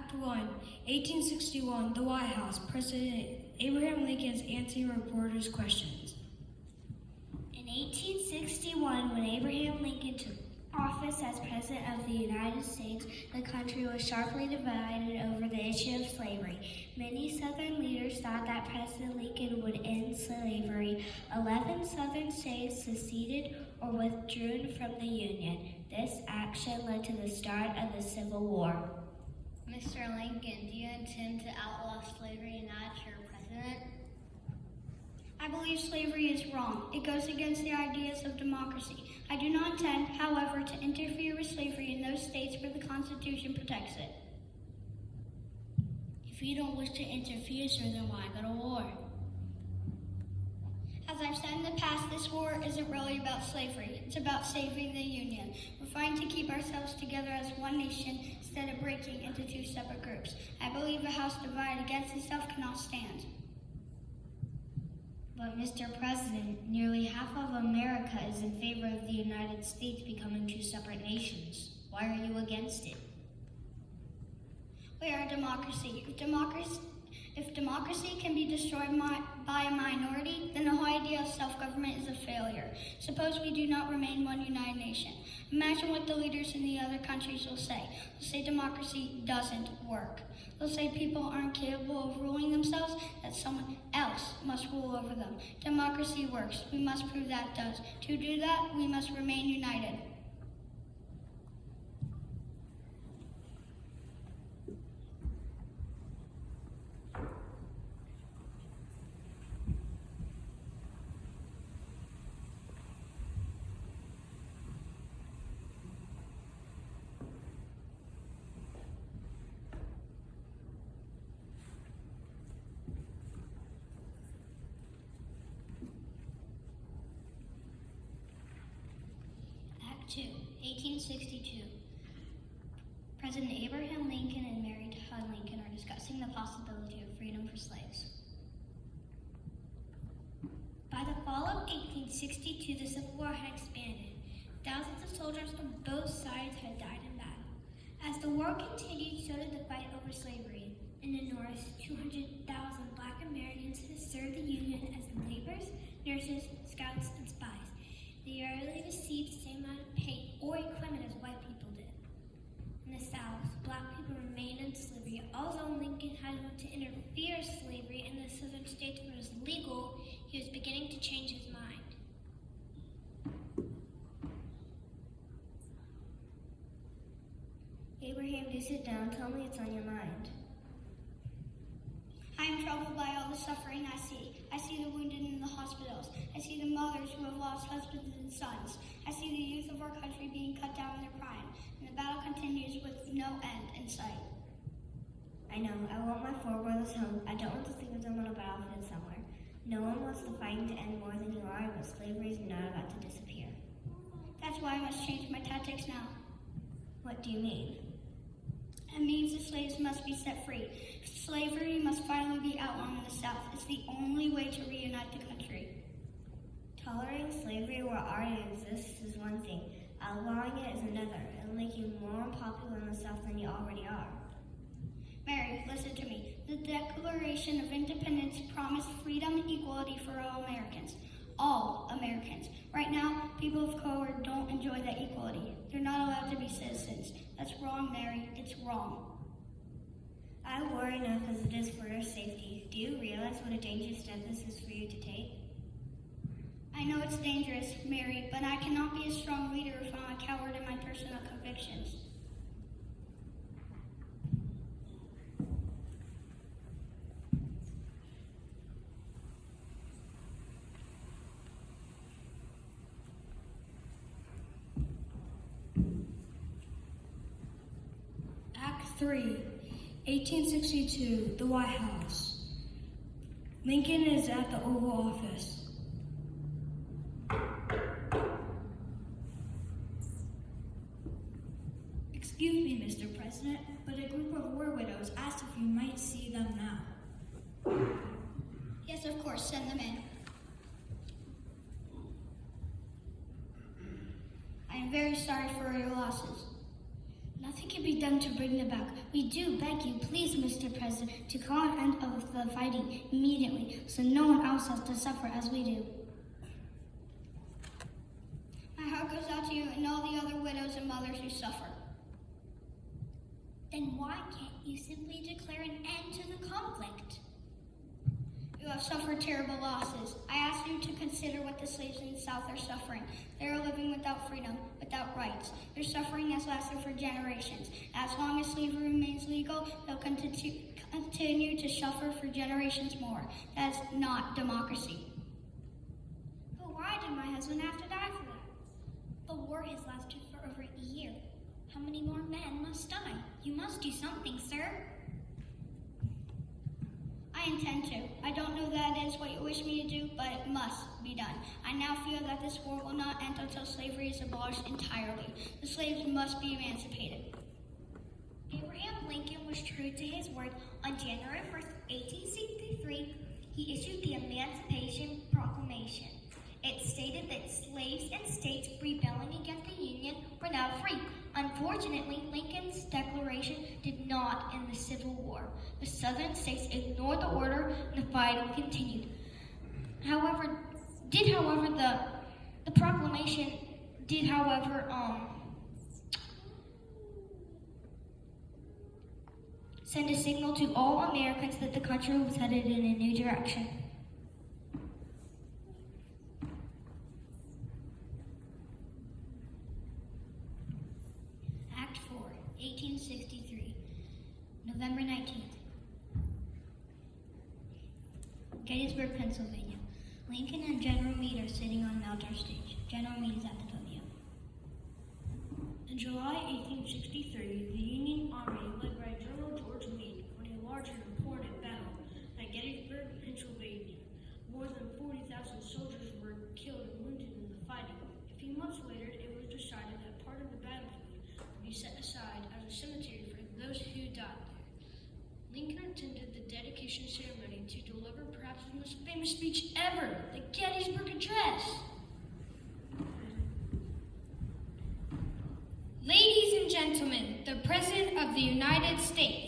Act 1, 1861, the White House, President Abraham Lincoln's answering reporters' questions. In 1861, when Abraham Lincoln took office as President of the United States, the country was sharply divided over the issue of slavery. Many Southern leaders thought that President Lincoln would end slavery. 11 Southern states seceded or withdrew from the Union. This action led to the start of the Civil War. Mr. Lincoln, do you intend to outlaw slavery now that you're president? I believe slavery is wrong. It goes against the ideas of democracy. I do not intend, however, to interfere with slavery in those states where the Constitution protects it. If you don't wish to interfere, sir, then why go to war? As I've said in the past, this war isn't really about slavery. It's about saving the Union. We're fighting to keep ourselves together as one nation instead of breaking into two separate groups. I believe a house divided against itself cannot stand. But Mr. President, nearly half of America is in favor of the United States becoming two separate nations. Why are you against it? We are a democracy. If democracy can be destroyed by a minority, then the whole idea of self-government is a failure. Suppose we do not remain one united nation. Imagine what the leaders in the other countries will say. They'll say democracy doesn't work. They'll say people aren't capable of ruling themselves, that someone else must rule over them. Democracy works. We must prove that it does. To do that, we must remain united. Act 2, 1862. President Abraham Lincoln and Mary Todd Lincoln are discussing the possibility of freedom for slaves. By the fall of 1862, the Civil War had expanded. Thousands of soldiers on both sides had died in battle. As the war continued, so did the fight over slavery. In the North, 200,000 Black Americans had served the Union as laborers, nurses, scouts, and spies. They rarely received the same amount of pay or equipment as white people did. In the South, Black people remained in slavery. Although Lincoln had wanted to interfere with slavery in the southern states where it was legal, he was beginning to change his mind. Abraham, do sit down. Tell me what's on your mind. I am troubled by all the suffering I see. I see the wounded in the hospitals. I see the mothers who have lost husbands and sons. I see the youth of our country being cut down in their prime. And the battle continues with no end in sight. I know. I want my four brothers home. I don't want to think of them on a battlefield somewhere. No one wants the fighting to end more than you are, but slavery is not about to disappear. That's why I must change my tactics now. What do you mean? It means the slaves must be set free. Slavery must finally be outlawed in the South. It's the only way to reunite the country. Tolerating slavery where it already exists is one thing. Outlawing it is another, and making you more unpopular in the South than you already are. Mary, listen to me. The Declaration of Independence promised freedom and equality for all Americans. All Americans. Right now, people of color don't enjoy that equality. They're not allowed to be citizens. That's wrong, Mary. It's wrong. I worry enough as it is for your safety. Do you realize what a dangerous step this is for you to take? I know it's dangerous, Mary, but I cannot be a strong leader if I'm a coward in my personal convictions. Act 3, 1862, the White House. Lincoln is at the Oval Office. Excuse me, Mr. President, but a group of war widows asked if you might see them now. Yes, of course. Send them in. I am very sorry for your losses. Nothing can be done to bring them back. We do beg you, please, Mr. President, to call an end of the fighting immediately so no one else has to suffer as we do. My heart goes out to you and all the other widows and mothers who suffer. Then why can't you simply declare an end to the conflict? You have suffered terrible losses. I ask you to consider what the slaves in the South are suffering. They are living without freedom, without rights. Their suffering has lasted for generations. As long as slavery remains legal, they'll continue to suffer for generations more. That's not democracy. But why did my husband have to die for that? The war has lasted for over a year. How many more men must die? You must do something, sir. I intend to. I don't know that is what you wish me to do, but it must be done. I now feel that this war will not end until slavery is abolished entirely. The slaves must be emancipated. Abraham Lincoln was true to his word. On January 1st, 1863, he issued the Emancipation Proclamation. It stated that slaves and states rebelling against the Union were now free. Unfortunately, Lincoln's declaration did not end the Civil War. The Southern states ignored the order and the fighting continued. However, the proclamation did send a signal to all Americans that the country was headed in a new direction. Act 4, 1863, November 19th. Gettysburg, Pennsylvania. Lincoln and General Meade are sitting on an outdoor stage. General Meade is at the podium. In July 1863, the Union Army, led by General George Meade, won a large and important battle at Gettysburg, Pennsylvania. More than 40,000 soldiers were killed and wounded in the fighting. A few months later, it was decided that part of the battlefield would be set aside as a cemetery for those who died there. Lincoln attended the dedication ceremony to deliver perhaps his most famous speech ever, the Gettysburg Address. Ladies and gentlemen, the President of the United States.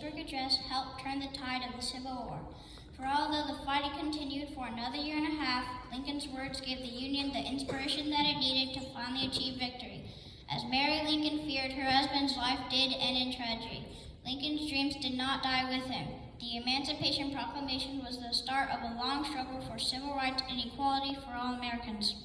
Gettysburg Address helped turn the tide of the Civil War. For although the fighting continued for another year and a half, Lincoln's words gave the Union the inspiration that it needed to finally achieve victory. As Mary Lincoln feared, her husband's life did end in tragedy. Lincoln's dreams did not die with him. The Emancipation Proclamation was the start of a long struggle for civil rights and equality for all Americans.